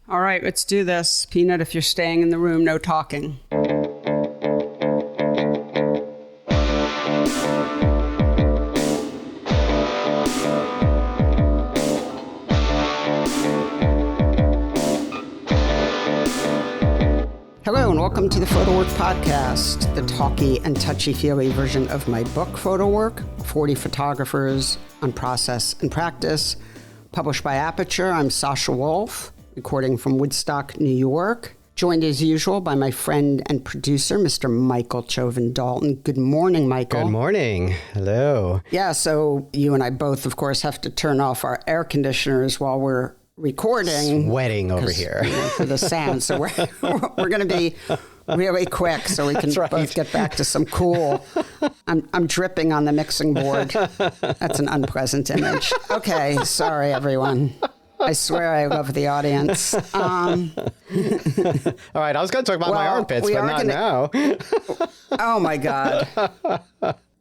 All right, let's do this. Peanut, if you're staying in the room, no talking. Hello and welcome to the PhotoWork podcast, the talky and touchy-feely version of my book, PhotoWork, 40 Photographers on Process and Practice, published by Aperture. I'm Sasha Wolf, recording from Woodstock, New York, joined as usual by my friend and producer, Mr. Michael Chauvin-Dalton. Good morning, Michael. Good morning. Hello. Yeah, so you and I both, of course, have to turn off our air conditioners while we're recording. Sweating over here. For the sound. So we're going to be really quick so we can both get back to some cool. I'm dripping on the mixing board. That's an unpleasant image. Okay, sorry, everyone. I swear I love the audience. All right, I was going to talk about my armpits, but not now. Oh, my God.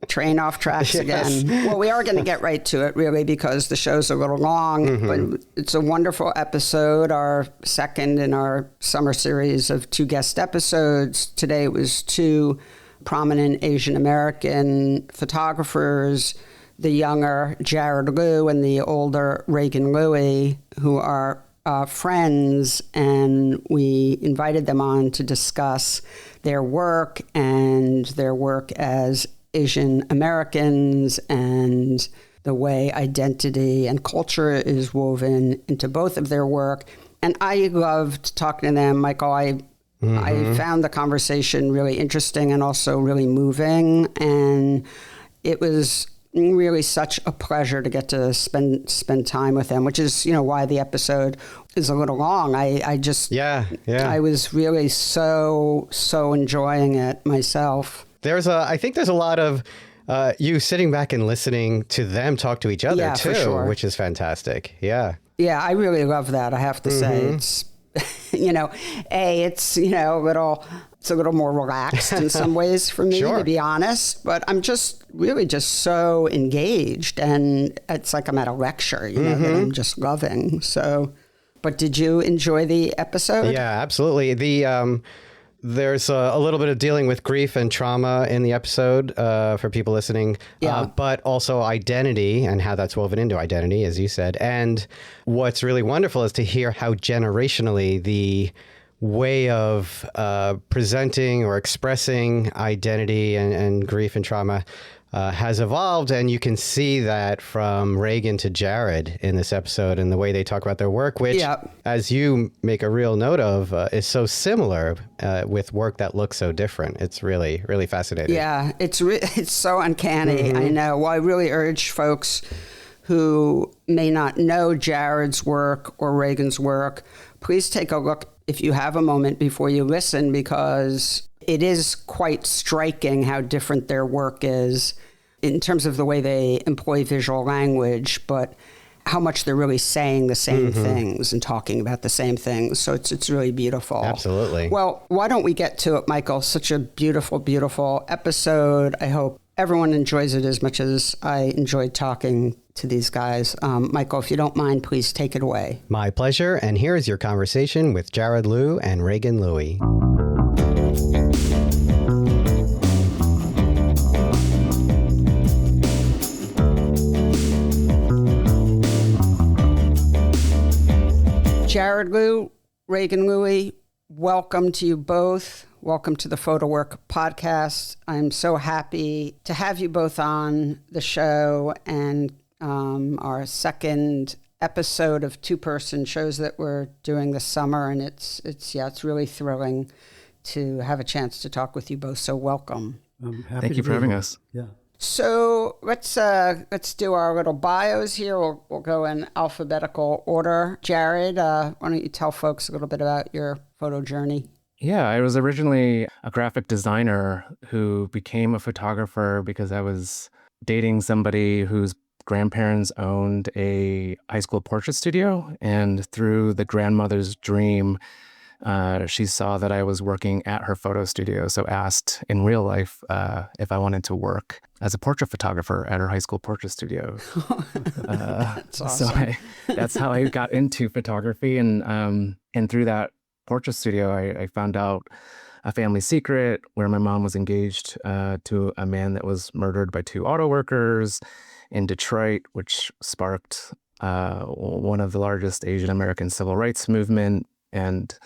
Train off tracks again. Well, we are going to get right to it, really, because the show's a little long, but it's a wonderful episode, our second in our summer series of 2 guest episodes. Today it was 2 prominent Asian American photographers, the younger Jarod Lew and the older Reagan Louie, who are friends, and we invited them on to discuss their work as Asian Americans and the way identity and culture is woven into both of their work. And I loved talking to them, Michael. I found the conversation really interesting and also really moving. And it was really such a pleasure to get to spend time with them, which is, why the episode is a little long. I was really so enjoying it myself. I think there's a lot of you sitting back and listening to them talk to each other too, for sure. Which is fantastic. Yeah. Yeah, I really love that. I have to say, it's, it's a little more relaxed in some ways for me, to be honest. But I'm just really so engaged, and it's like I'm at a lecture, that I'm just loving. So, but did you enjoy the episode? Yeah, absolutely. There's a little bit of dealing with grief and trauma in the episode for people listening, but also identity and how that's woven into identity, as you said. And what's really wonderful is to hear how generationally the way of presenting or expressing identity and grief and trauma has evolved. And you can see that from Reagan to Jarod in this episode and the way they talk about their work, which, as you make a real note of, is so similar with work that looks so different. It's really, really fascinating. Yeah, it's so uncanny. I know. Well, I really urge folks who may not know Jarod's work or Reagan's work, please take a look if you have a moment before you listen, because it is quite striking how different their work is in terms of the way they employ visual language, but how much they're really saying the same things and talking about the same things. So it's really beautiful. Absolutely. Well, why don't we get to it, Michael? Such a beautiful, beautiful episode. I hope everyone enjoys it as much as I enjoyed talking to these guys. Michael, if you don't mind, please take it away. My pleasure. And here is your conversation with Jarod Lew and Reagan Louie. Jarod Lew, Reagan Louie, welcome to you both. Welcome to the PhotoWork podcast. I'm so happy to have you both on the show, and our second episode of 2-person shows that we're doing this summer, and it's really thrilling to have a chance to talk with you both. So welcome. Thank you for having us. Yeah. So let's do our little bios here. We'll go in alphabetical order. Jarod, why don't you tell folks a little bit about your photo journey? Yeah, I was originally a graphic designer who became a photographer because I was dating somebody whose grandparents owned a high school portrait studio. And through the grandmother's dream, she saw that I was working at her photo studio, so asked in real life if I wanted to work as a portrait photographer at her high school portrait studio. That's awesome. So that's how I got into photography, and through that portrait studio, I found out a family secret where my mom was engaged to a man that was murdered by 2 auto workers in Detroit, which sparked one of the largest Asian American civil rights movement. And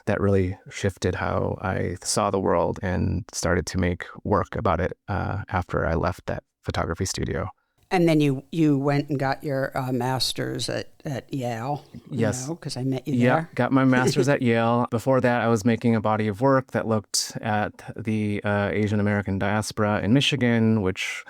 that really shifted how I saw the world and started to make work about it after I left that photography studio. And then you went and got your master's at Yale. Yes. Because I met you Yeah, there. got my master's at Yale. Before that, I was making a body of work that looked at the Asian American diaspora in Michigan, which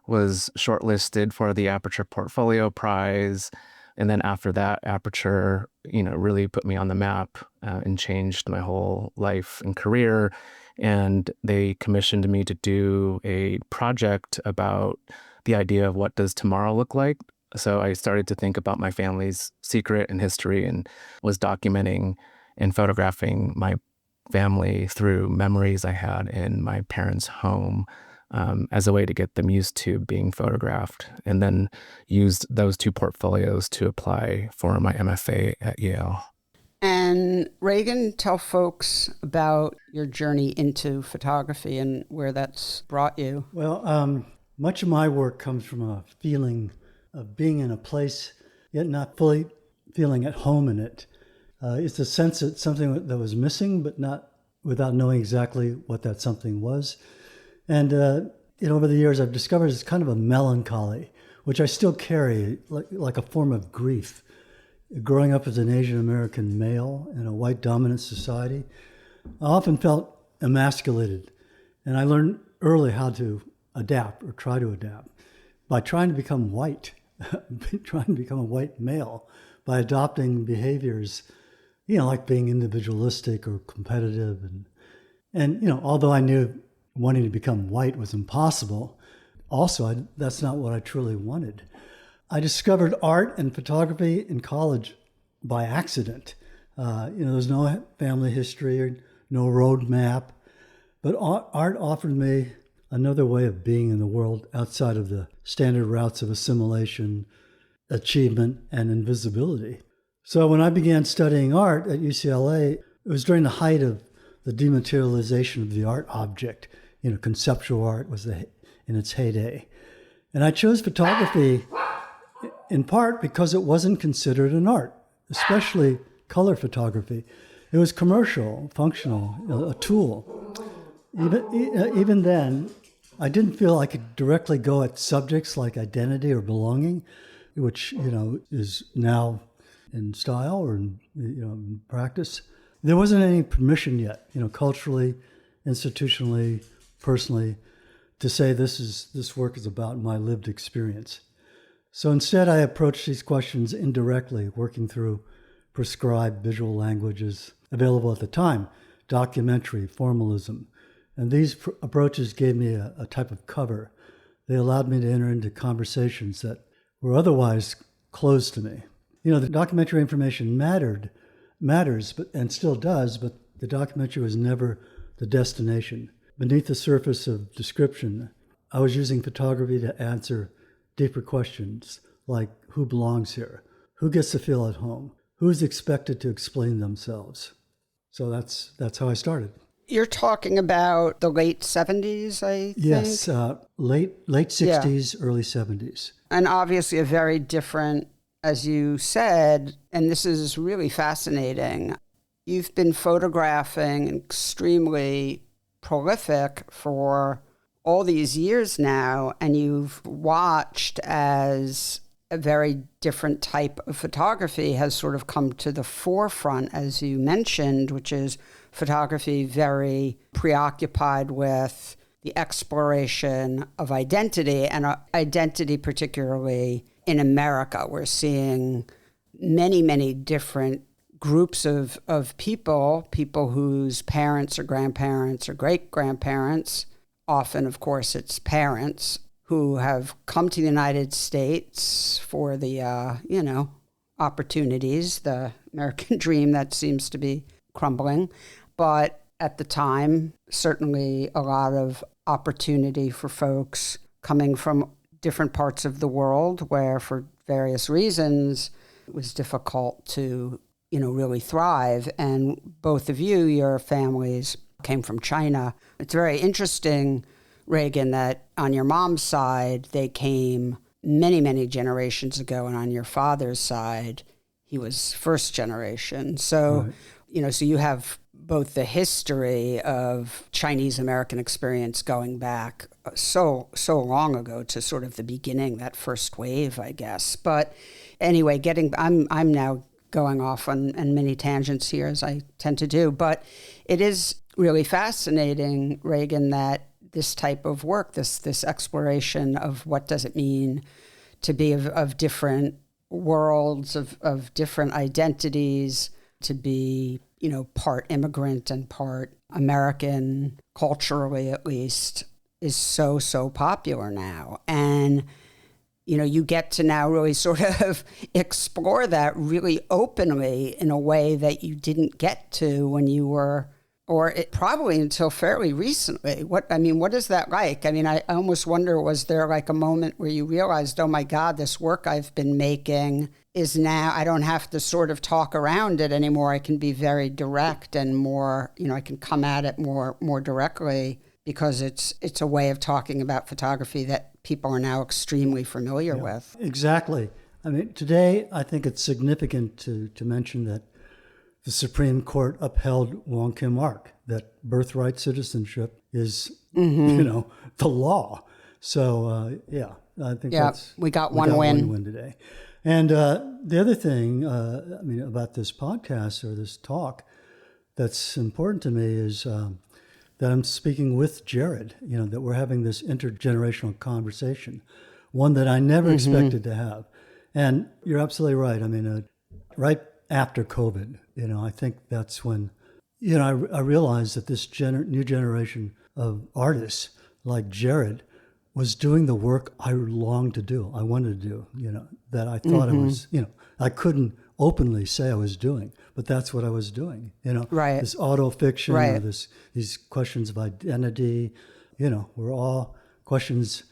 was shortlisted for the Aperture Portfolio Prize. And then after that, Aperture, really put me on the map and changed my whole life and career. And they commissioned me to do a project about the idea of what does tomorrow look like. So I started to think about my family's secret and history, and was documenting and photographing my family through memories I had in my parents' home as a way to get them used to being photographed, and then used those 2 portfolios to apply for my MFA at Yale. And Reagan, tell folks about your journey into photography and where that's brought you. Well, much of my work comes from a feeling of being in a place, yet not fully feeling at home in it. It's a sense that something that was missing, but not without knowing exactly what that something was. And over the years, I've discovered it's kind of a melancholy, which I still carry, like a form of grief. Growing up as an Asian American male in a white dominant society, I often felt emasculated. And I learned early how to adapt, or try to adapt, by trying to become white, trying to become a white male, by adopting behaviors, like being individualistic or competitive. And although I knew wanting to become white was impossible, also that's not what I truly wanted. I discovered art and photography in college by accident. There's no family history or no road map, but art offered me another way of being in the world outside of the standard routes of assimilation, achievement, and invisibility. So when I began studying art at UCLA, it was during the height of the dematerialization of the art object. Conceptual art was in its heyday. And I chose photography in part because it wasn't considered an art, especially color photography. It was commercial, functional, a tool. Even then, I didn't feel I could directly go at subjects like identity or belonging, which, is now in style or in practice. There wasn't any permission yet, culturally, institutionally, personally, to say this work is about my lived experience. So instead, I approached these questions indirectly, working through prescribed visual languages available at the time, documentary, formalism. And these approaches gave me a type of cover. They allowed me to enter into conversations that were otherwise closed to me. The documentary information matters, and still does, but the documentary was never the destination. Beneath the surface of description, I was using photography to answer deeper questions like who belongs here, who gets to feel at home, who's expected to explain themselves. So that's how I started. You're talking about the late 70s, I think? Yes, late 60s, early 70s. And obviously a very different, as you said, and this is really fascinating, you've been photographing extremely prolific for all these years now, and you've watched as a very different type of photography has sort of come to the forefront, as you mentioned, which is photography very preoccupied with the exploration of identity, and identity particularly in America. We're seeing many, many different groups of people whose parents or grandparents or great-grandparents, often, of course, it's parents, who have come to the United States for the, opportunities, the American dream that seems to be crumbling. But at the time, certainly a lot of opportunity for folks coming from different parts of the world where, for various reasons, it was difficult to, really thrive. And both of you, your families came from China. It's very interesting, Reagan, that on your mom's side, they came many, many generations ago. And on your father's side, he was first generation. So, right. So you have both the history of Chinese American experience going back so long ago to sort of the beginning, that first wave, I guess. But anyway, I'm now going off on many tangents here, as I tend to do. But it is really fascinating, Reagan, that this type of work, this exploration of what does it mean to be of different worlds, of different identities, to be, part immigrant and part American, culturally at least, is so popular now. And, you get to now really sort of explore that really openly in a way that you didn't get to when you were, probably until fairly recently. What is that like? I almost wonder, was there like a moment where you realized, oh my God, this work I've been making is now, I don't have to sort of talk around it anymore. I can be very direct and more, I can come at it more directly because it's a way of talking about photography that people are now extremely familiar with. Exactly. Today, I think it's significant to mention that the Supreme Court upheld Wong Kim Ark, that birthright citizenship is, the law. So, I think we got one win today. And the other thing, about this podcast or this talk that's important to me is that I'm speaking with Jarod, that we're having this intergenerational conversation, one that I never expected to have. And you're absolutely right. Right after COVID, I think that's when, I realized that this new generation of artists like Jarod was doing the work I longed to do, I wanted to do, that I thought I was, I couldn't openly say I was doing, but that's what I was doing, right. This auto-fiction, right. or these questions of identity, were all questions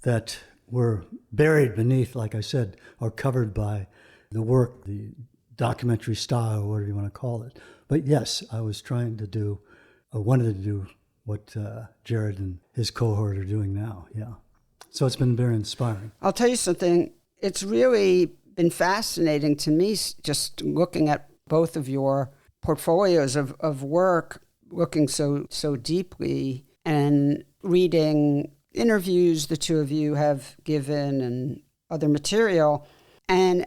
that were buried beneath, like I said, or covered by the work, the documentary style, whatever you want to call it. But yes, I was wanted to do what Jarod and his cohort are doing now. Yeah. So it's been very inspiring. I'll tell you something. It's really been fascinating to me just looking at both of your portfolios of work, looking so deeply and reading interviews the two of you have given and other material. And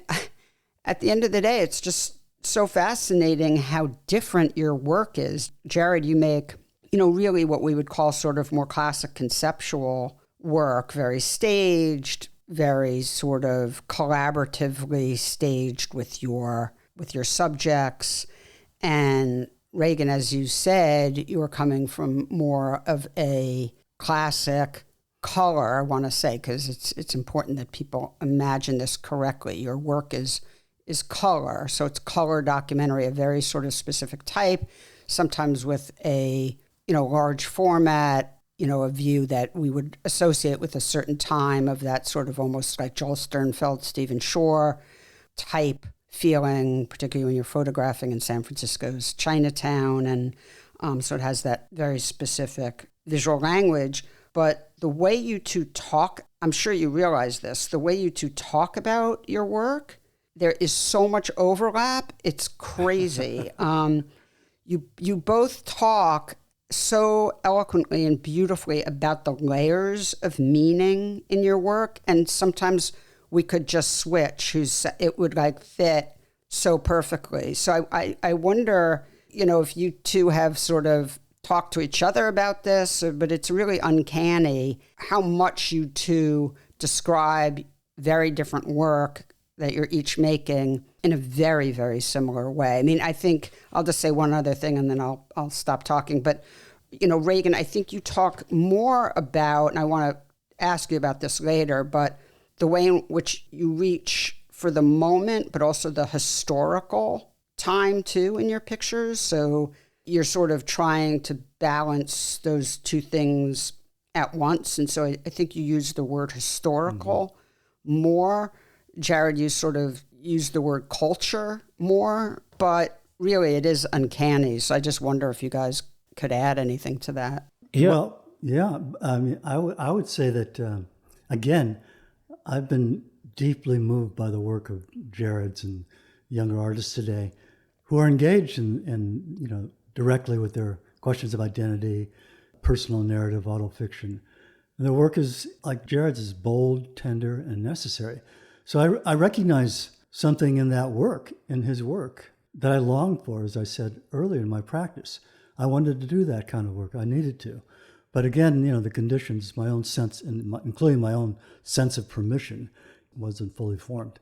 at the end of the day, it's just so fascinating how different your work is. Jarod, you make, really what we would call sort of more classic conceptual work, very staged, very sort of collaboratively staged with your subjects. And Reagan, as you said, you were coming from more of a classic color, I want to say, because it's important that people imagine this correctly. Your work is color. So it's color documentary, a very sort of specific type, sometimes with a, large format, a view that we would associate with a certain time of that sort of almost like Joel Sternfeld, Stephen Shore type feeling, particularly when you're photographing in San Francisco's Chinatown. And so it has that very specific visual language. But the way you two talk, I'm sure you realize this, the way you two talk about your work, there is so much overlap. It's crazy. You both talk so eloquently and beautifully about the layers of meaning in your work. And sometimes we could just switch, it would fit so perfectly. So I wonder, if you two have sort of talked to each other about this, but it's really uncanny how much you two describe very different work that you're each making in a very, very similar way. I think I'll just say one other thing and then I'll stop talking. But, Reagan, I think you talk more about, and I want to ask you about this later, but the way in which you reach for the moment, but also the historical time too in your pictures. So you're sort of trying to balance those two things at once. And so I think you use the word historical more. Jarod, you sort of use the word culture more, but really it is uncanny. So I just wonder if you guys could add anything to that. Yeah. Well, yeah. I mean, I would say that, again, I've been deeply moved by the work of Jarod's and younger artists today who are engaged in directly with their questions of identity, personal narrative, autofiction. And their work is, like Jarod's, is bold, tender, and necessary. So I recognize something in that work, in his work, that I long for, as I said earlier in my practice. I wanted to do that kind of work. I needed to. But again, the conditions, my own sense, including my own sense of permission, wasn't fully formed.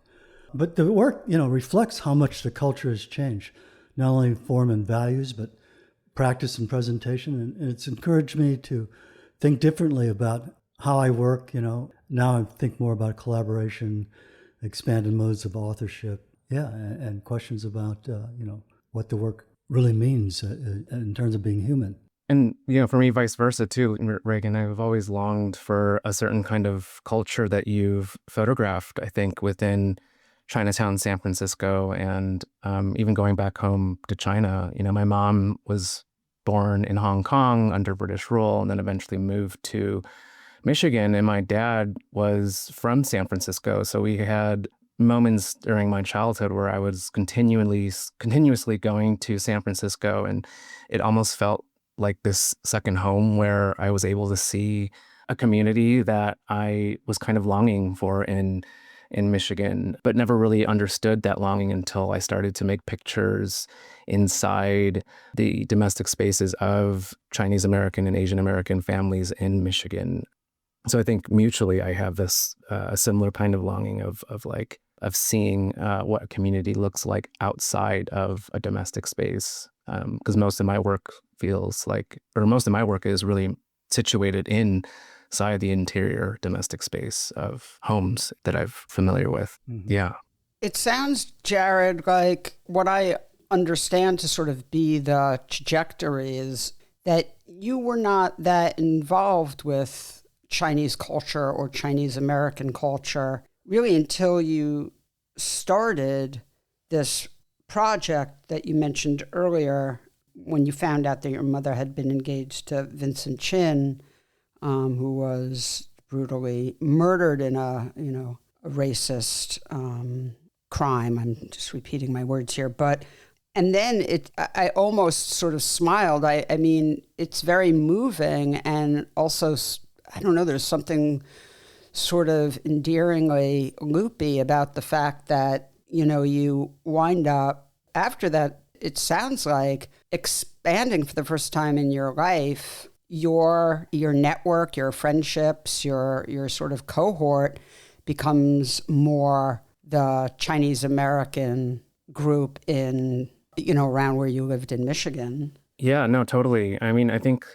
But the work, reflects how much the culture has changed, not only form and values, but practice and presentation. And it's encouraged me to think differently about how I work. Now I think more about collaboration, expanded modes of authorship, and questions about, what the work really means in terms of being human. And, for me, vice versa, too, Reagan, I've always longed for a certain kind of culture that you've photographed, I think, within Chinatown, San Francisco, and even going back home to China. My mom was born in Hong Kong under British rule and then eventually moved to Michigan. And my dad was from San Francisco. So we had moments during my childhood where I was continuously going to San Francisco, and it almost felt like this second home where I was able to see a community that I was kind of longing for in Michigan, but never really understood that longing until I started to make pictures inside the domestic spaces of Chinese American and Asian American families in Michigan. So I think mutually I have this a similar kind of longing of seeing what a community looks like outside of a domestic space. Because most of my work is really situated inside the interior domestic space of homes that I'm familiar with. Mm-hmm. Yeah. It sounds, Jarod, like what I understand to sort of be the trajectory is that you were not that involved with Chinese culture or Chinese American culture really until you started this project that you mentioned earlier when you found out that your mother had been engaged to Vincent Chin, who was brutally murdered in a racist crime. I'm just repeating my words here, and then I almost sort of smiled. I mean, it's very moving, and also, I don't know, there's something sort of endearingly loopy about the fact that, you wind up after that, it sounds like expanding for the first time in your life, your network, your friendships, your sort of cohort becomes more the Chinese American group in, around where you lived in Michigan. Yeah, no, totally. I mean, I think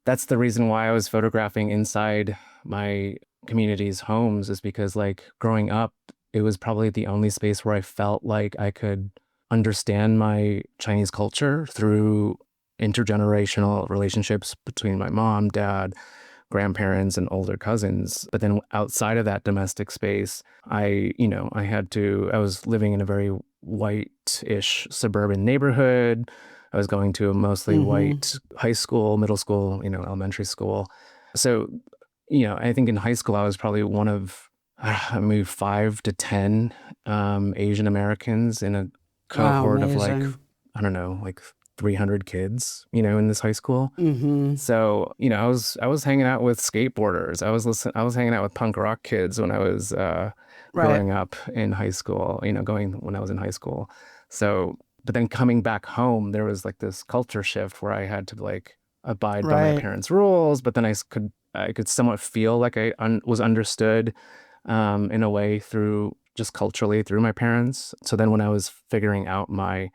that's the reason why I was photographing inside my community's homes, is because, like, growing up, it was probably the only space where I felt like I could understand my Chinese culture through intergenerational relationships between my mom, dad, grandparents, and older cousins. But then outside of that domestic space, I was living in a very white-ish suburban neighborhood. I was going to a mostly white high school, middle school, elementary school. So, I think in high school, I was probably one of maybe 5 to 10 Asian Americans in a cohort of like 300 kids, in this high school. Mm-hmm. So, I was hanging out with skateboarders. I was hanging out with punk rock kids when I was growing up in high school, when I was in high school. So, but then coming back home, there was like this culture shift where I had to like abide by my parents' rules, but then I could somewhat feel like I was understood in a way through just culturally through my parents. So then when I was figuring out my,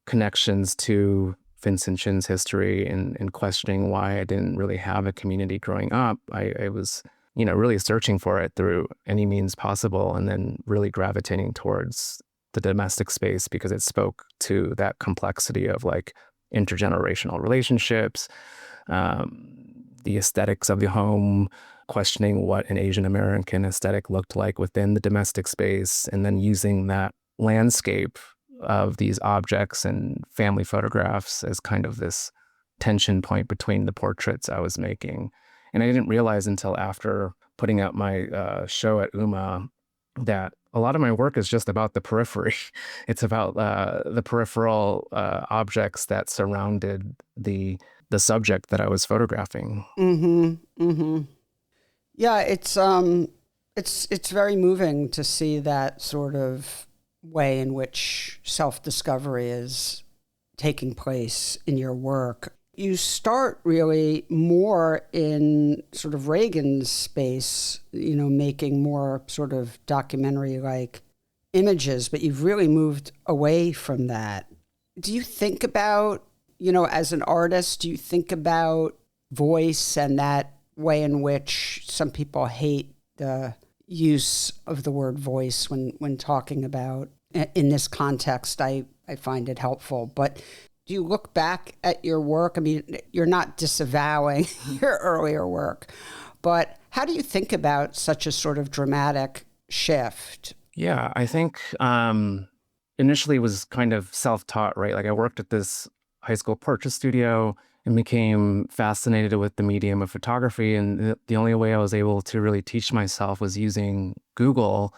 connections to Vincent Chin's history and questioning why I didn't really have a community growing up, I was, really searching for it through any means possible, and then really gravitating towards the domestic space because it spoke to that complexity of like intergenerational relationships, the aesthetics of the home, questioning what an Asian American aesthetic looked like within the domestic space, and then using that landscape of these objects and family photographs as kind of this tension point between the portraits I was making. And I didn't realize until after putting out my show at UMA that a lot of my work is just about the periphery. It's about the peripheral objects that surrounded the subject that I was photographing. Mm-hmm. Mm-hmm. Yeah, it's very moving to see that sort of way in which self-discovery is taking place in your work. You start really more in sort of Reagan's space, making more sort of documentary-like images, but you've really moved away from that. Do you think about, as an artist, do you think about voice and that way in which some people hate the use of the word voice when talking about, in this context, I find it helpful, but do you look back at your work? I mean, you're not disavowing your earlier work, but how do you think about such a sort of dramatic shift? Yeah, I think initially it was kind of self-taught, right? Like I worked at this high school portrait studio and became fascinated with the medium of photography. And the only way I was able to really teach myself was using Google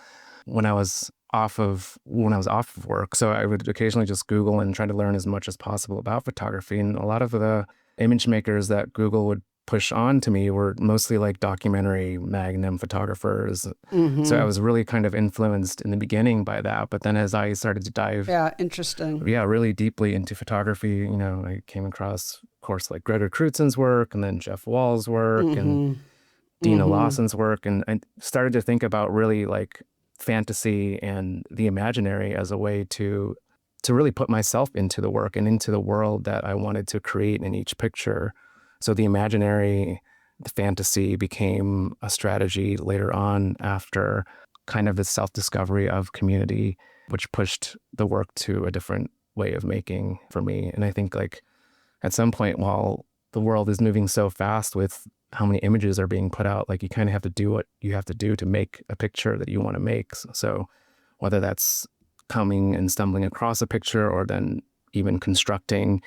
when I was off of work. So I would occasionally just Google and try to learn as much as possible about photography. And a lot of the image makers that Google would push on to me were mostly like documentary Magnum photographers. Mm-hmm. So I was really kind of influenced in the beginning by that. But then as I started to dive really deeply into photography, I came across, of course, like Gregor Crutzen's work and then Jeff Wall's work and Dina Lawson's work. And I started to think about really like fantasy and the imaginary as a way to really put myself into the work and into the world that I wanted to create in each picture. So the imaginary, the fantasy became a strategy later on after kind of the self-discovery of community, which pushed the work to a different way of making for me. And I think like at some point, while the world is moving so fast with how many images are being put out, like you kind of have to do what you have to do to make a picture that you want to make. So whether that's coming and stumbling across a picture or then even constructing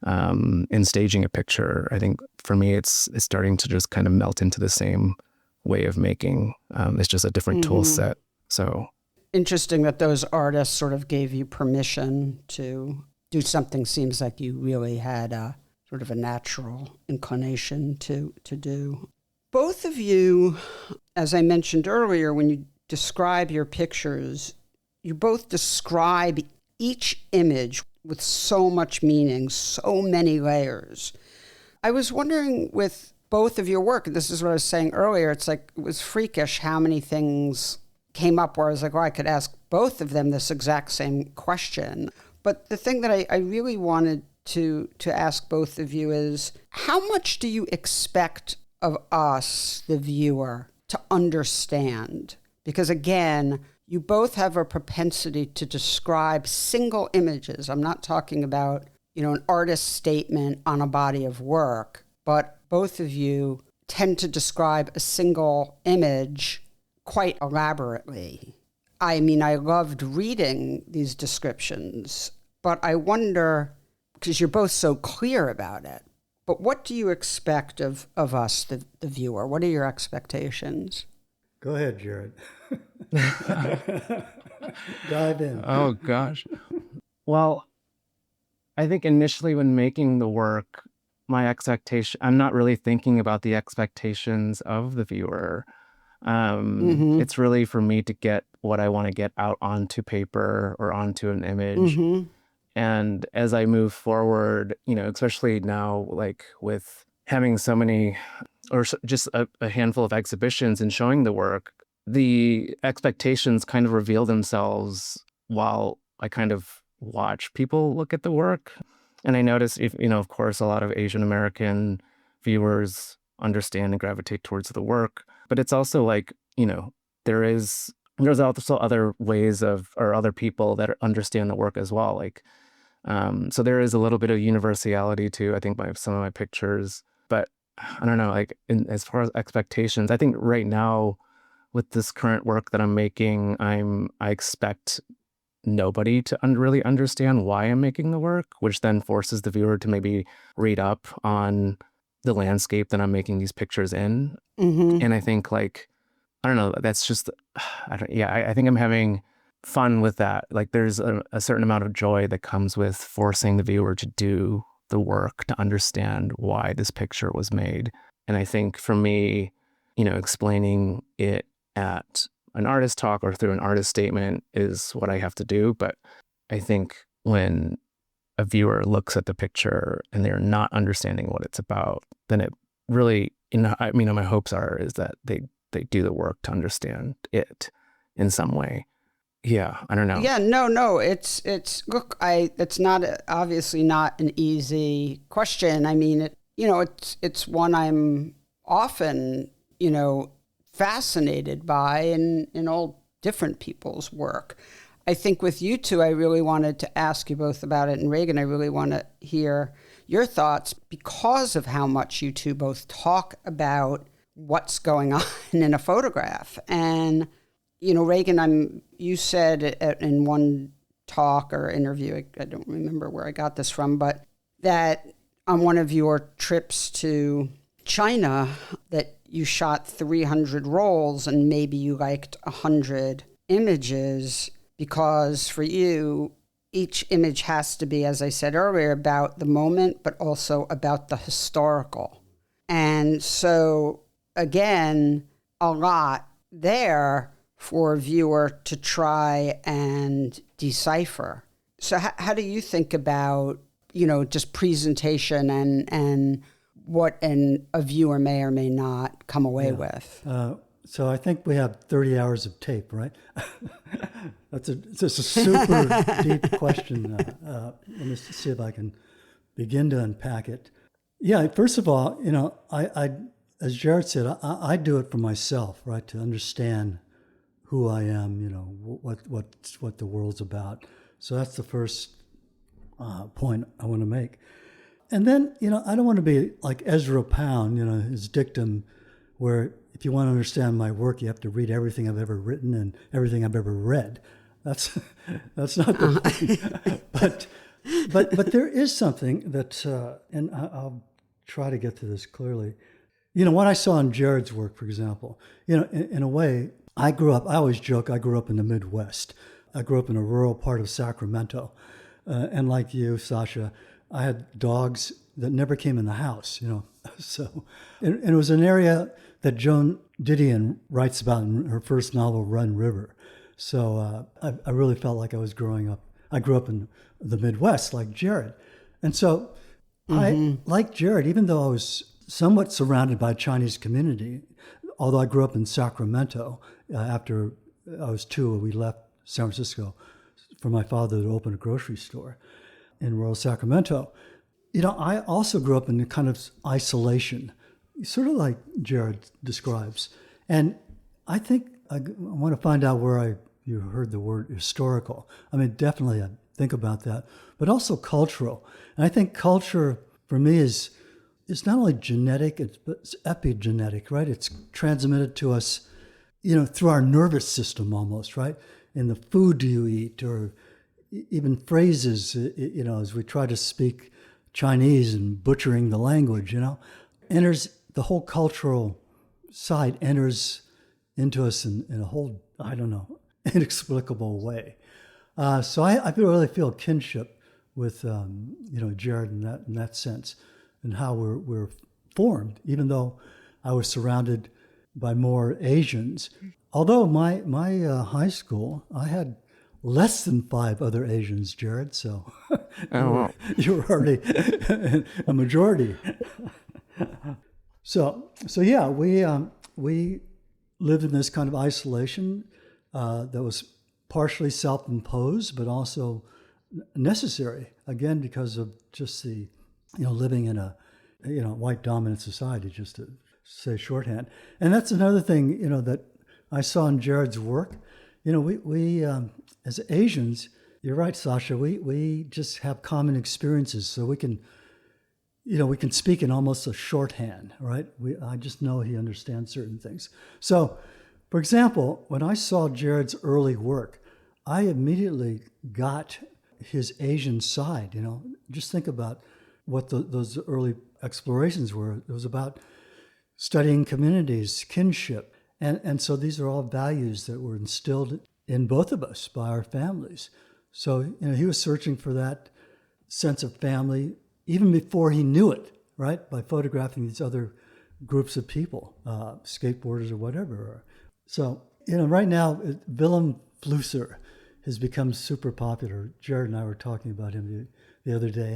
and staging a picture, I think for me, it's starting to just kind of melt into the same way of making. It's just a different tool set. So interesting that those artists sort of gave you permission to do something seems like you really had a sort of a natural inclination to do. Both of you, as I mentioned earlier, when you describe your pictures, you both describe each image with so much meaning, so many layers. I was wondering with both of your work, this is what I was saying earlier, it's like it was freakish how many things came up where I was like, I could ask both of them this exact same question. But the thing that I really wanted to ask both of you is, how much do you expect of us, the viewer, to understand? Because again, you both have a propensity to describe single images. I'm not talking about, an artist's statement on a body of work, but both of you tend to describe a single image quite elaborately. I mean, I loved reading these descriptions, but I wonder, because you're both so clear about it, but what do you expect of us, the viewer? What are your expectations? Go ahead, Jarod. Dive in. Oh, gosh. Well, I think initially when making the work, my expectation, I'm not really thinking about the expectations of the viewer. It's really for me to get what I want to get out onto paper or onto an image. And as I move forward, especially now, like with having so many, or just a handful of exhibitions and showing the work, the expectations kind of reveal themselves while I kind of watch people look at the work. And I notice, of course, a lot of Asian American viewers understand and gravitate towards the work. But it's also like, there is there's also other ways or other people that understand the work as well. Like, so there is a little bit of universality to, I think, some of my pictures, but I don't know, like as far as expectations, I think right now with this current work that I'm making, I expect nobody to really understand why I'm making the work, which then forces the viewer to maybe read up on the landscape that I'm making these pictures in. And I think like, I don't know, that's just, I think I'm having fun with that. Like there's a certain amount of joy that comes with forcing the viewer to do the work to understand why this picture was made. And I think for me, explaining it at an artist talk or through an artist statement is what I have to do. But I think when a viewer looks at the picture and they're not understanding what it's about, then it really, my hopes is that they do the work to understand it in some way. Yeah, I don't know. Yeah, no. It's look, it's not obviously not an easy question. I mean, it's one I'm often, fascinated by in all different people's work. I think with you two, I really wanted to ask you both about it. And Reagan, I really want to hear your thoughts because of how much you two both talk about what's going on in a photograph. And, Reagan, you said in one talk or interview, I don't remember where I got this from, but that on one of your trips to China, that you shot 300 rolls and maybe you liked 100 images because for you, each image has to be, as I said earlier, about the moment, but also about the historical. And so, again, a lot there for a viewer to try and decipher. So how do you think about, just presentation and what a viewer may or may not come away with? So I think we have 30 hours of tape, right? It's a super deep question. Let me see if I can begin to unpack it. Yeah, first of all, I as Jarod said, I do it for myself, right? To understand who I am, what the world's about. So that's the first point I want to make. And then, I don't want to be like Ezra Pound, his dictum, where if you want to understand my work, you have to read everything I've ever written and everything I've ever read. That's not the point. But there is something that, and I'll try to get to this clearly. What I saw in Jarod's work, for example, in a way, I always joke, I grew up in the Midwest. I grew up in a rural part of Sacramento. And like you, Sasha, I had dogs that never came in the house, So, and it was an area that Joan Didion writes about in her first novel, Run River. So I really felt like I was growing up. I grew up in the Midwest like Jarod. And so I, like Jarod, even though I was somewhat surrounded by a Chinese community, although I grew up in Sacramento, after I was 2, we left San Francisco for my father to open a grocery store in rural Sacramento. I also grew up in a kind of isolation, sort of like Jarod describes. And I think I want to find out where you heard the word historical. I mean, definitely I think about that, but also cultural. And I think culture for me is not only genetic, it's epigenetic, right? It's transmitted to us, through our nervous system almost, right? In the food you eat, or even phrases, as we try to speak Chinese and butchering the language, enters the whole cultural side enters into us in a whole, I don't know, inexplicable way. So I really feel kinship with, Jarod in that sense, and how we're formed, even though I was surrounded by more Asians. Although my high school, I had less than 5 other Asians, Jarod, so you were already a majority. So yeah, we lived in this kind of isolation that was partially self-imposed, but also necessary, again, because of just the, living in a, white dominant society, just to say shorthand. And that's another thing, that I saw in Jarod's work, we as Asians, you're right, Sasha, we just have common experiences, so we can speak in almost a shorthand, right? I just know he understands certain things. So, for example, when I saw Jarod's early work, I immediately got his Asian side. Just think about what those early explorations were. It was about studying communities, kinship, and so these are all values that were instilled in both of us by our families. So he was searching for that sense of family even before he knew it, right? By photographing these other groups of people, skateboarders or whatever. So right now, Willem Flusser has become super popular. Jarod and I were talking about him the other day,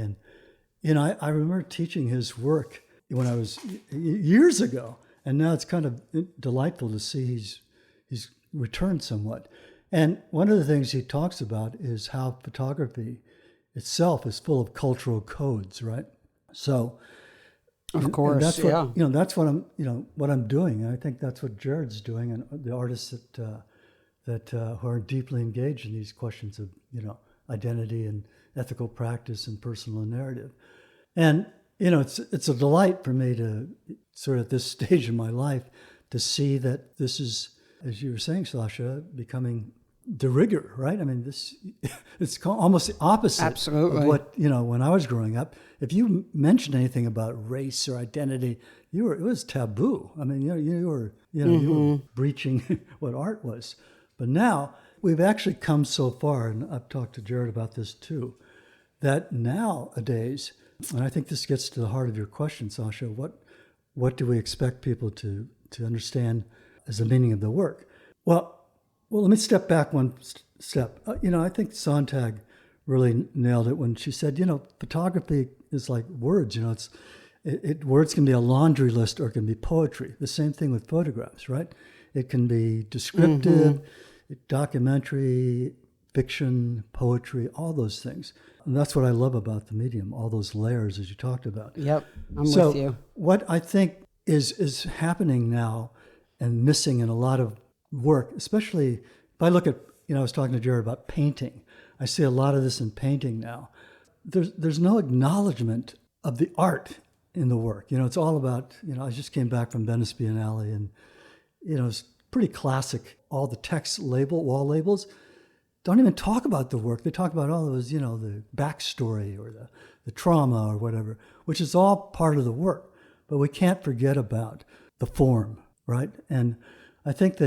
and I remember teaching his work when I was years ago, and now it's kind of delightful to see he's returned somewhat. And one of the things he talks about is how photography itself is full of cultural codes, right? So, of course, and that's what, that's what what I'm doing. And I think that's what Jarod's doing, and the artists that who are deeply engaged in these questions of identity and ethical practice and personal narrative. And it's a delight for me to sort of at this stage in my life to see that this is, as you were saying, Sasha, becoming de rigueur, right? I mean, it's almost the opposite. Absolutely. Of what, when I was growing up, if you mentioned anything about race or identity, it was taboo. I mean, you were breaching what art was. But now we've actually come so far, and I've talked to Jarod about this too, that nowadays, and I think this gets to the heart of your question, Sasha, what do we expect people to understand as the meaning of the work? Well, let me step back one step. I think Sontag really nailed it when she said, photography is like words. Words can be a laundry list or it can be poetry. The same thing with photographs, right? It can be descriptive, documentary, fiction, poetry, all those things. And that's what I love about the medium, all those layers as you talked about. Yep, I'm with you. What I think is happening now and missing in a lot of work, especially if I look at, I was talking to Jarod about painting. I see a lot of this in painting now. There's no acknowledgement of the art in the work. It's all about, I just came back from Venice Biennale, and, it's pretty classic. All the text wall labels don't even talk about the work. They talk about all those, the backstory or the trauma or whatever, which is all part of the work. But we can't forget about the form, right? And I think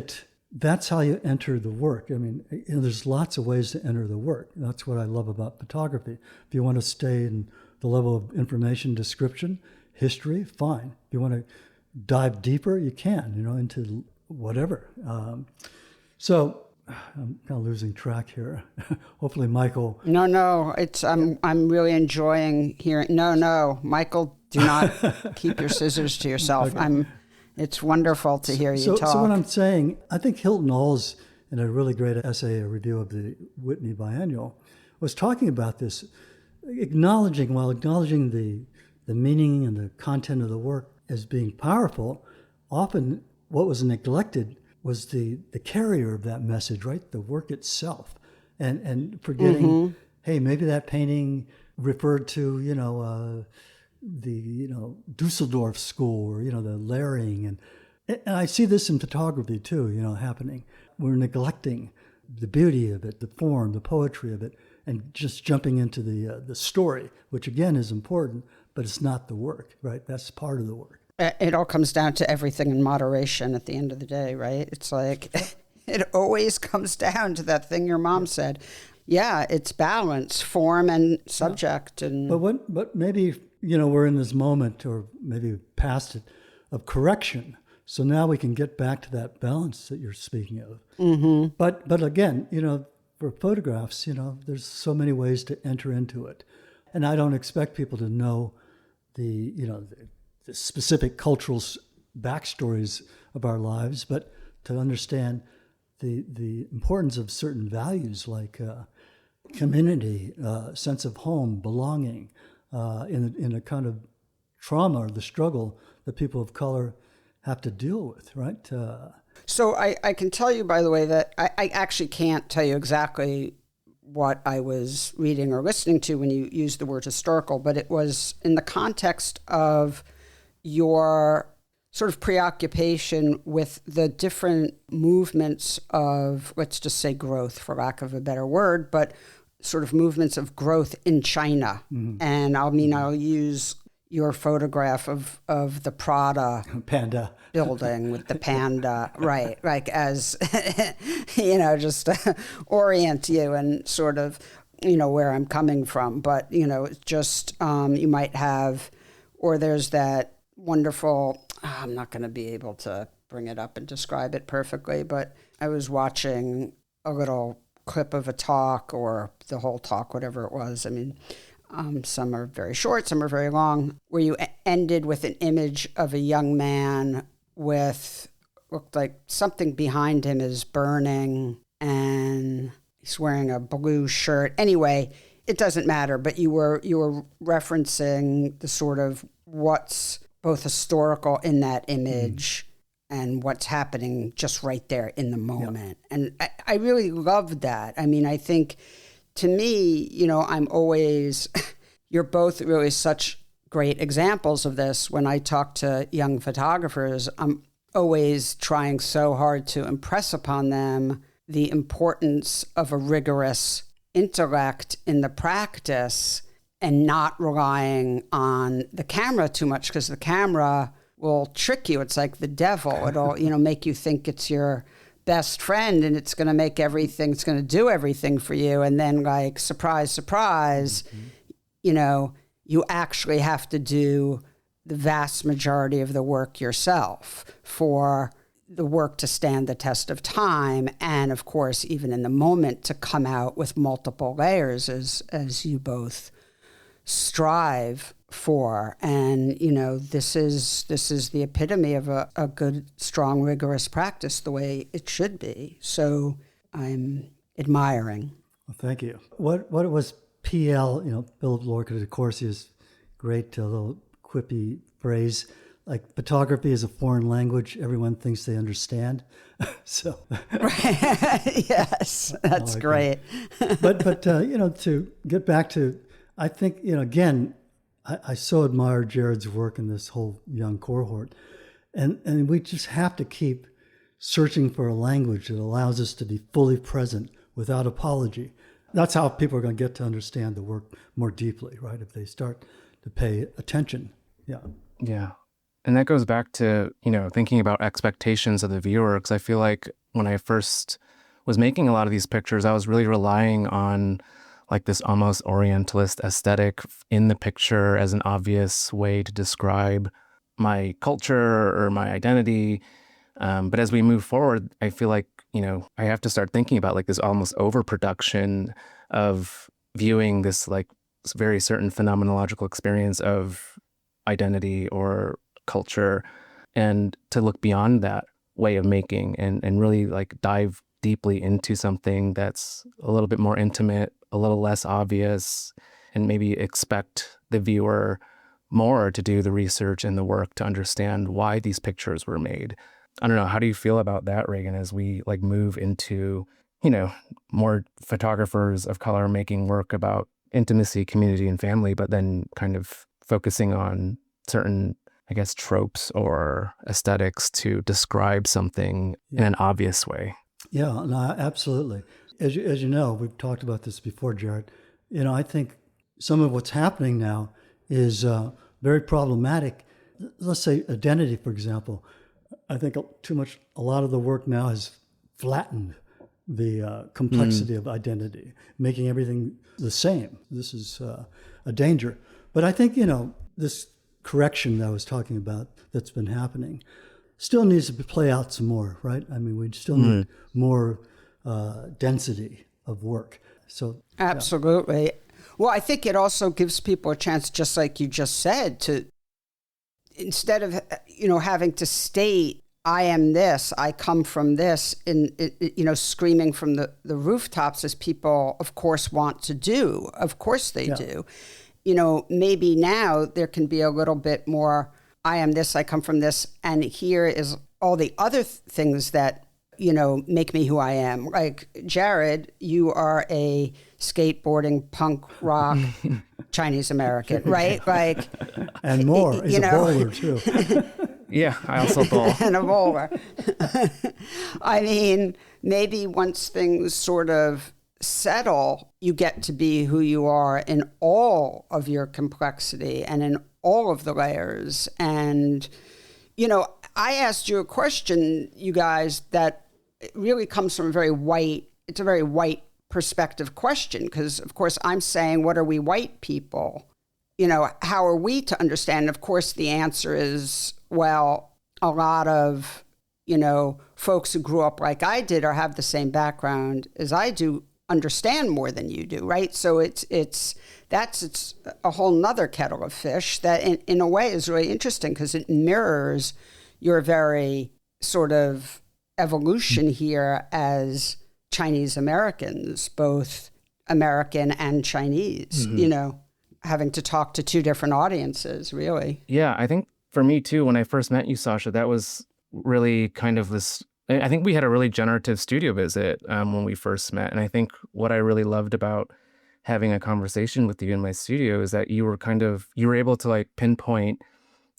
that's how you enter the work. I mean, there's lots of ways to enter the work. That's what I love about photography. If you want to stay in the level of information description, history, fine. If you want to dive deeper, you can, into whatever. So I'm kind of losing track here. Hopefully, Michael. No, I'm really enjoying hearing. No, Michael, do not keep your scissors to yourself. Okay. It's wonderful to hear you talk. So what I'm saying, I think Hilton Als, in a really great essay, a review of the Whitney Biennial, was talking about this, acknowledging the meaning and the content of the work as being powerful. Often what was neglected was the carrier of that message, right? The work itself. And forgetting, hey, maybe that painting referred to, the Dusseldorf school, or the layering, and I see this in photography too, happening. We're neglecting the beauty of it, the form, the poetry of it, and just jumping into the story, which again is important, but it's not the work, right? That's part of the work. It all comes down to everything in moderation at the end of the day, right? It's like it always comes down to that thing your mom said. Yeah, it's balance, form and subject, and but maybe we're in this moment, or maybe past it, of correction. So now we can get back to that balance that you're speaking of. Mm-hmm. But again, for photographs, there's so many ways to enter into it, and I don't expect people to know the specific cultural backstories of our lives, but to understand the importance of certain values like community, sense of home, belonging, in a kind of trauma or the struggle that people of color have to deal with, right? So I can tell you, by the way, that I actually can't tell you exactly what I was reading or listening to when you used the word historical, but it was in the context of your sort of preoccupation with the different movements of, let's just say growth, for lack of a better word, but sort of movements of growth in China. And I'll use your photograph of the Prada Panda building with the panda, right? Like as, just to orient you and sort of, where I'm coming from. But, just you might have, or there's that wonderful, I'm not going to be able to bring it up and describe it perfectly, but I was watching a little clip of a talk or the whole talk, whatever it was. I mean, some are very short, some are very long, where you ended with an image of a young man looked like something behind him is burning and he's wearing a blue shirt. Anyway, it doesn't matter, but you were referencing the sort of what's both historical in that image and what's happening just right there in the moment. Yeah. And I really loved that. I mean, I think to me, I'm always, you're both really such great examples of this. When I talk to young photographers, I'm always trying so hard to impress upon them the importance of a rigorous intellect in the practice and not relying on the camera too much, because the camera will trick you. It's like the devil. It'll, make you think it's your best friend and it's going to make everything, it's going to do everything for you. And then like, surprise, surprise, you actually have to do the vast majority of the work yourself for the work to stand the test of time. And of course, even in the moment, to come out with multiple layers as you both strive for. And, this is the epitome of a good, strong, rigorous practice, the way it should be. So I'm admiring. Well, thank you. What was PL, Philip Lorca de Corsia's great little quippy phrase, like photography is a foreign language everyone thinks they understand. So yes, that's great. but to get back to, I think, again, I so admire Jarod's work in this whole young cohort. And we just have to keep searching for a language that allows us to be fully present without apology. That's how people are going to get to understand the work more deeply, right? If they start to pay attention. Yeah. Yeah. And that goes back to, thinking about expectations of the viewer, because I feel like when I first was making a lot of these pictures, I was really relying on like this almost Orientalist aesthetic in the picture as an obvious way to describe my culture or my identity. But as we move forward, I feel like, I have to start thinking about like this almost overproduction of viewing this like very certain phenomenological experience of identity or culture, and to look beyond that way of making and really like dive deeply into something that's a little bit more intimate, a little less obvious, and maybe expect the viewer more to do the research and the work to understand why these pictures were made. I don't know. How do you feel about that, Reagan, as we like move into, more photographers of color making work about intimacy, community, and family, but then kind of focusing on certain, I guess, tropes or aesthetics to describe something in an obvious way? Yeah, no, absolutely. As you know, we've talked about this before, Jarod. I think some of what's happening now is very problematic. Let's say identity, for example. I think a lot of the work now has flattened the complexity of identity, making everything the same. This is a danger. But I think, this correction that I was talking about that's been happening still needs to play out some more, right? I mean, we still need more density of work. So absolutely. Yeah. Well, I think it also gives people a chance, just like you just said, to, instead of, having to state, I am this, I come from this, screaming from the rooftops, as people, of course, want to do. Of course they do. Maybe now there can be a little bit more I am this, I come from this, and here is all the other things that, make me who I am. Like Jarod, you are a skateboarding, punk rock, Chinese American, right? Like, and more. He's a bowler too. Yeah, I also bowl. And a bowler. I mean, maybe once things sort of settle, you get to be who you are in all of your complexity and in all of the layers. And, I asked you a question, you guys, that really comes from it's a very white perspective question, because, of course, I'm saying, what are we white people? How are we to understand? Of course, the answer is, well, a lot of, folks who grew up like I did or have the same background as I do understand more than you do, right? So it's a whole nother kettle of fish that in a way is really interesting, because it mirrors your very sort of evolution here as Chinese Americans, both American and Chinese, having to talk to two different audiences, really. Yeah, I think for me too, when I first met you, Sasha, that was really kind of this, I think we had a really generative studio visit when we first met. And I think what I really loved about having a conversation with you in my studio is that you were able to like pinpoint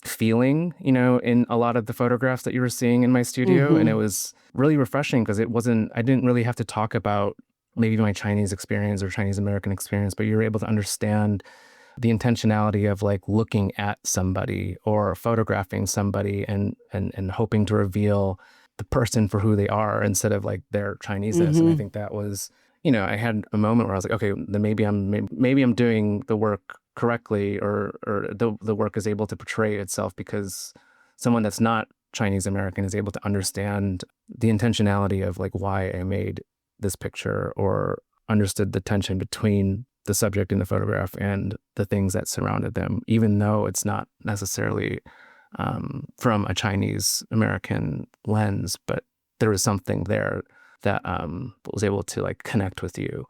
feeling, in a lot of the photographs that you were seeing in my studio. Mm-hmm. And it was really refreshing because I didn't really have to talk about maybe my Chinese experience or Chinese American experience, but you were able to understand the intentionality of like looking at somebody or photographing somebody and hoping to reveal the person for who they are instead of like their Chineseness. Mm-hmm. And I think that was, I had a moment where I was like, okay, then maybe I'm doing the work correctly, or the work is able to portray itself because someone that's not Chinese American is able to understand the intentionality of like why I made this picture, or understood the tension between the subject in the photograph and the things that surrounded them, even though it's not necessarily from a Chinese American lens, but there was something there that was able to like connect with you.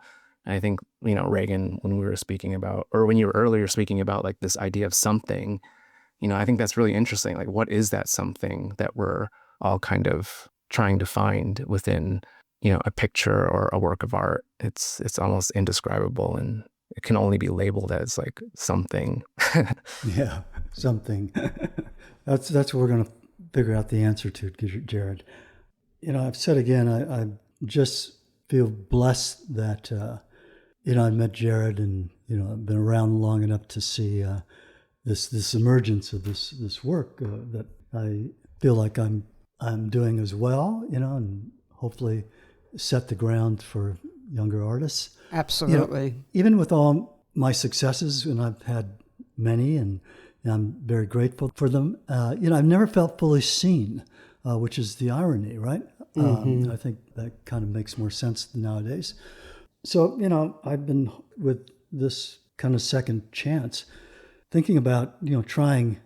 And I think, Reagan, when we were speaking about, or when you were earlier speaking about like this idea of something, I think that's really interesting. Like, what is that something that we're all kind of trying to find within, a picture or a work of art? It's almost indescribable, and it can only be labeled as like something. Yeah, something. That's what we're going to figure out the answer to, Jarod. I've said again, I just feel blessed that, I met Jarod, and, I've been around long enough to see this emergence of this work that I feel like I'm doing as well, and hopefully set the ground for younger artists. Absolutely. Even with all my successes, and I've had many, and I'm very grateful for them, I've never felt fully seen, which is the irony, right? Mm-hmm. I think that kind of makes more sense nowadays. So, I've been with this kind of second chance thinking about, trying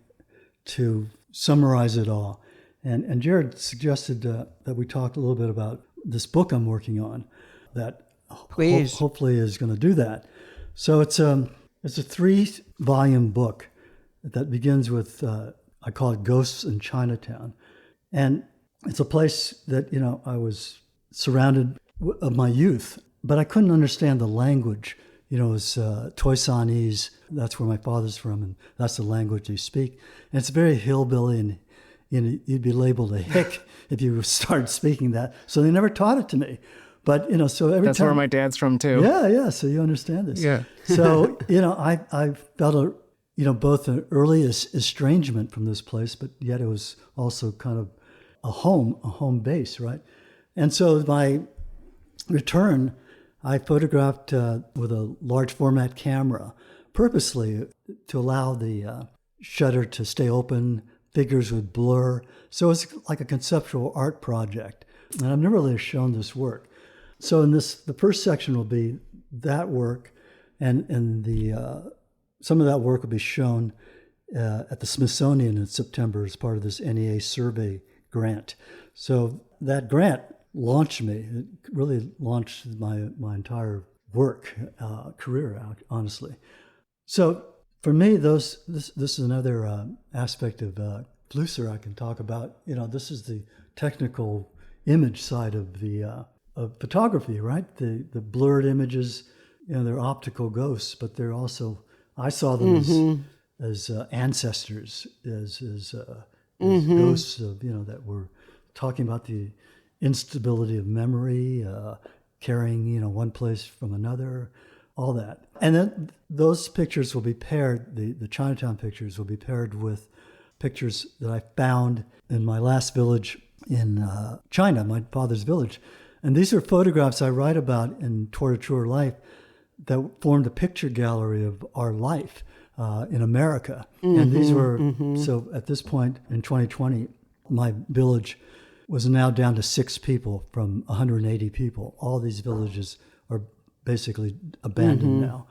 to summarize it all. And Jarod suggested that we talk a little bit about this book I'm working on that hopefully is going to do that. So it's a 3-volume book that begins with, I call it Ghosts in Chinatown. And it's a place that, I was surrounded of my youth, but I couldn't understand the language. It was Toisanese. That's where my father's from, and that's the language they speak. And it's very hillbilly, and you'd be labeled a hick if you started speaking that. So they never taught it to me. But, so every That's time... where my dad's from, too. Yeah, so you understand this. Yeah. So, I felt both an early estrangement from this place, but yet it was also kind of a home base, right? And so my return, I photographed with a large format camera purposely to allow the shutter to stay open, figures would blur. So it's like a conceptual art project. And I've never really shown this work. So in the first section will be that work, and some of that work will be shown at the Smithsonian in September as part of this NEA survey grant. So that grant launched me. It really launched my entire work career, honestly. So For me, this is another aspect of Flusser I can talk about. This is the technical image side of the of photography, right? The blurred images, they're optical ghosts, but they're also, I saw them as ancestors, as ghosts of, that were talking about the instability of memory, carrying, one place from another, all that. And then those pictures will be paired, the Chinatown pictures will be paired with pictures that I found in my last village in China, my father's village. And these are photographs I write about in Tour de Truer Life that formed a picture gallery of our life in America. And these were, so at this point in 2020, my village was now down to 6 people from 180 people. All these villages are basically abandoned now.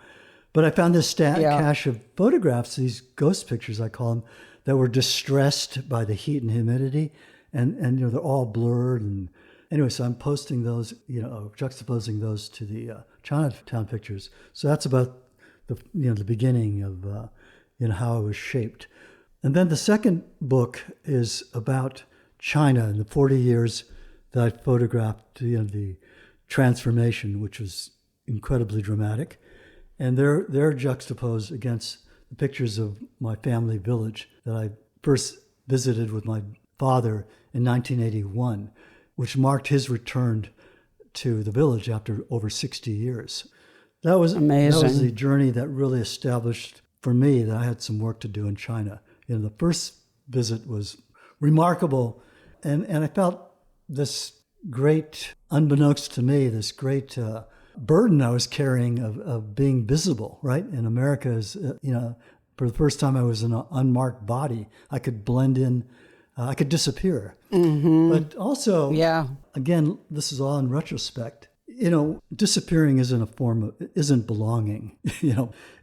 But I found this cache of photographs, these ghost pictures, I call them, that were distressed by the heat and humidity. And they're all blurred. And anyway, so I'm posting those, juxtaposing those to the Chinatown pictures. So that's about the beginning of, how it was shaped. And then the second book is about China in the 40 years that I photographed, the transformation, which was incredibly dramatic. And they're juxtaposed against the pictures of my family village that I first visited with my father in 1981, which marked his return to the village after over 60 years. That was amazing. That was the journey that really established for me that I had some work to do in China. The first visit was remarkable, and I felt this great, unbeknownst to me, this great burden I was carrying of being visible, right? In America, for the first time I was in an unmarked body. I could blend in, I could disappear. But also, again, this is all in retrospect. Disappearing isn't belonging.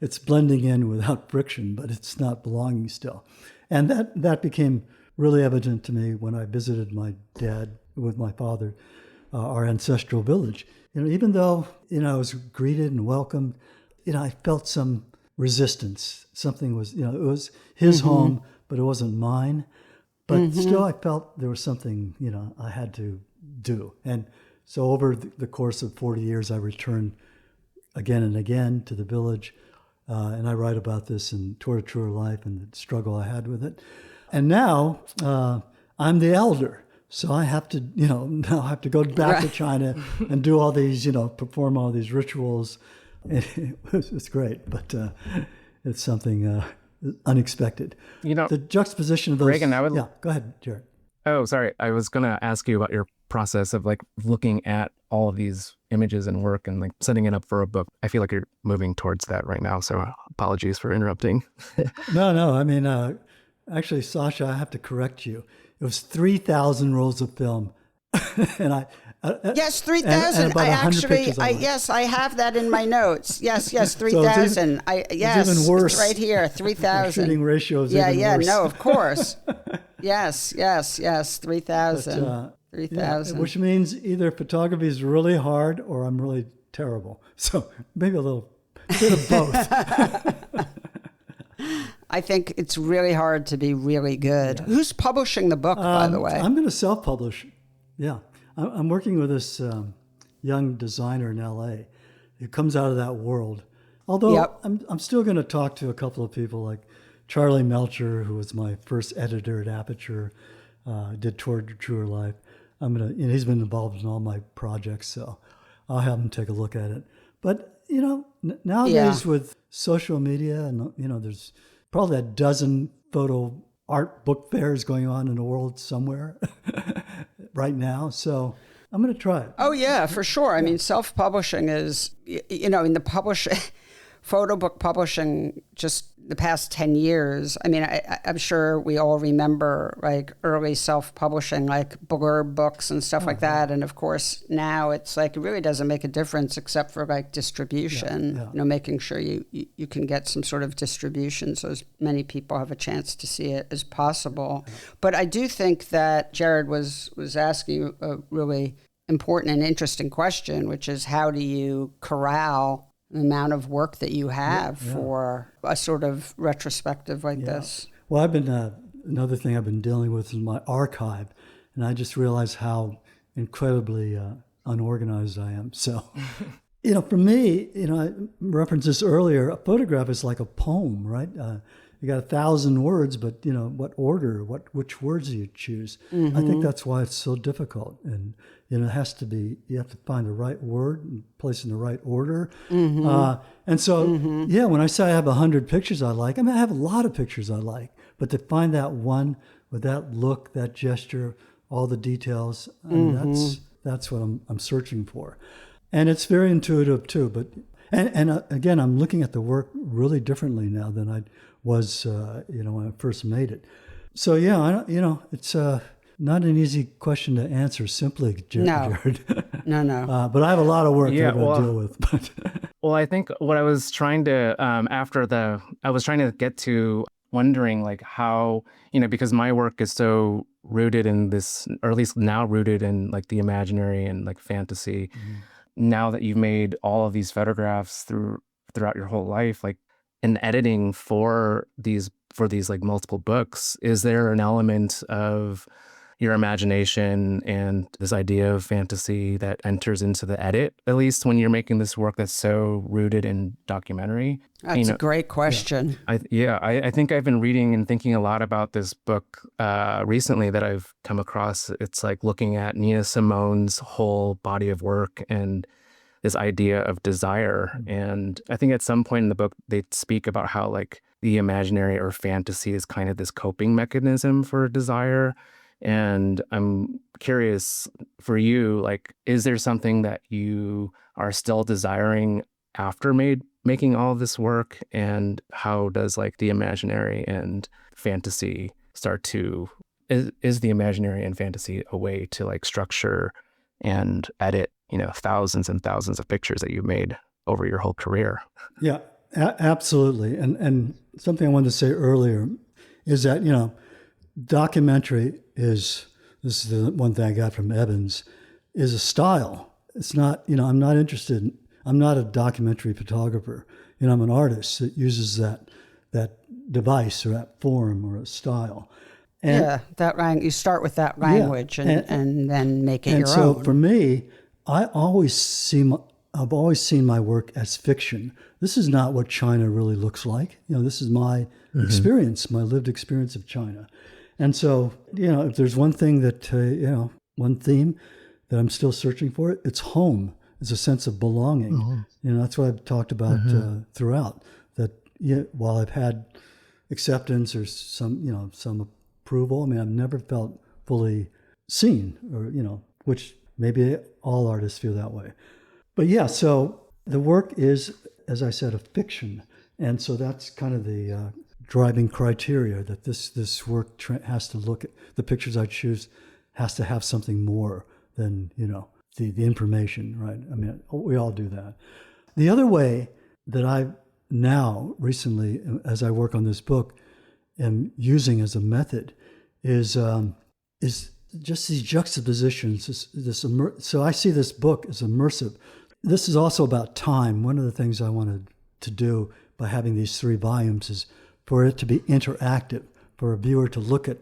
It's blending in without friction, but it's not belonging still. And that became really evident to me when I visited my dad with my father, our ancestral village. Even though, I was greeted and welcomed, I felt some resistance. Something was, it was his home, but it wasn't mine. But still, I felt there was something, I had to do. And so over the course of 40 years, I returned again and again to the village. And I write about this in Tour de Truer Life and the struggle I had with it. And now I'm the elder. So I have to, now I have to go back to China and do all these, perform all these rituals. It's great, but it's something unexpected. The juxtaposition of those. Reagan, yeah, go ahead, Jarod. Oh, sorry. I was going to ask you about your process of looking at all of these images and work and setting it up for a book. I feel like you're moving towards that right now. So apologies for interrupting. No. I mean, actually, Sasha, I have to correct you. It was 3,000 rolls of film. And yes, 3,000. I have that in my notes. Yes, 3,000. It's even worse. It's right here, 3,000. Shooting ratio is even worse. No, of course. Yes, 3,000. 3,000. Which means either photography is really hard or I'm really terrible. So maybe a little bit of both. I think it's really hard to be really good. Yeah. Who's publishing the book, by the way? I'm going to self-publish. Yeah. I'm working with this young designer in L.A. who comes out of that world. Although I'm still going to talk to a couple of people like Charlie Melcher, who was my first editor at Aperture, did Tour de Truer Life. He's been involved in all my projects, so I'll have him take a look at it. But, nowadays with social media and, there's probably a dozen photo art book fairs going on in the world somewhere right now. So I'm going to try it. Oh, yeah, for sure. I mean, self-publishing is, in the photo book publishing, just the past 10 years. I mean, I'm sure we all remember early self-publishing, blurb books and stuff like that. And of course, now it's it really doesn't make a difference except for distribution, making sure you can get some sort of distribution so as many people have a chance to see it as possible. Yeah. But I do think that Jarod was asking a really important and interesting question, which is how do you corral the amount of work that you have for a sort of retrospective like this. Well, I've been another thing I've been dealing with is my archive, and I just realized how incredibly unorganized I am. So, for me, I referenced this earlier. A photograph is like a poem, right? You got 1,000 words, but what order, which words do you choose? I think that's why it's so difficult, and it has to be. You have to find the right word and place in the right order. And so, when I say I have 100 pictures I like, I have a lot of pictures I like, but to find that one with that look, that gesture, all the details, that's what I'm searching for, and it's very intuitive too. But again, I'm looking at the work really differently now than I was, when I first made it. So it's not an easy question to answer simply, Jarod. No. But I have a lot of work to deal with. But well, I think what I was trying to I was trying to get to wondering like how, because my work is so rooted in this, or at least now rooted in like the imaginary and like fantasy. Now that you've made all of these photographs throughout your whole life, like in editing for these like multiple books, is there an element of your imagination and this idea of fantasy that enters into the edit, at least when you're making this work that's so rooted in documentary? That's a great question. I think I've been reading and thinking a lot about this book recently that I've come across. It's like looking at Nina Simone's whole body of work and this idea of desire. And I think at some point in the book, they speak about how like the imaginary or fantasy is kind of this coping mechanism for desire. And I'm curious for you, like, is there something that you are still desiring after making all of this work? And how does like the imaginary and fantasy is the imaginary and fantasy a way to like structure and edit, thousands and thousands of pictures that you've made over your whole career? Yeah, absolutely. And something I wanted to say earlier is that, documentary this is the one thing I got from Evans, is a style. It's not, I'm not a documentary photographer. I'm an artist that uses that device or that form or a style. And, you start with that language and then make it your own. And so for me, I've always seen my work as fiction. This is not what China really looks like. This is my experience, my lived experience of China. And so, if there's one thing that, one theme that I'm still searching for, it's home. It's a sense of belonging. That's what I've talked about throughout. That while I've had acceptance or some approval, I've never felt fully seen, or which maybe all artists feel that way. But so the work is, as I said, a fiction, and so that's kind of the driving criteria, that this work has to look at the pictures I choose, has to have something more than the information, right? We all do that. The other way that I now recently, as I work on this book, am using as a method is just these juxtapositions. So I see this book as immersive. This is also about time. One of the things I wanted to do by having these 3 volumes is for it to be interactive, for a viewer to look at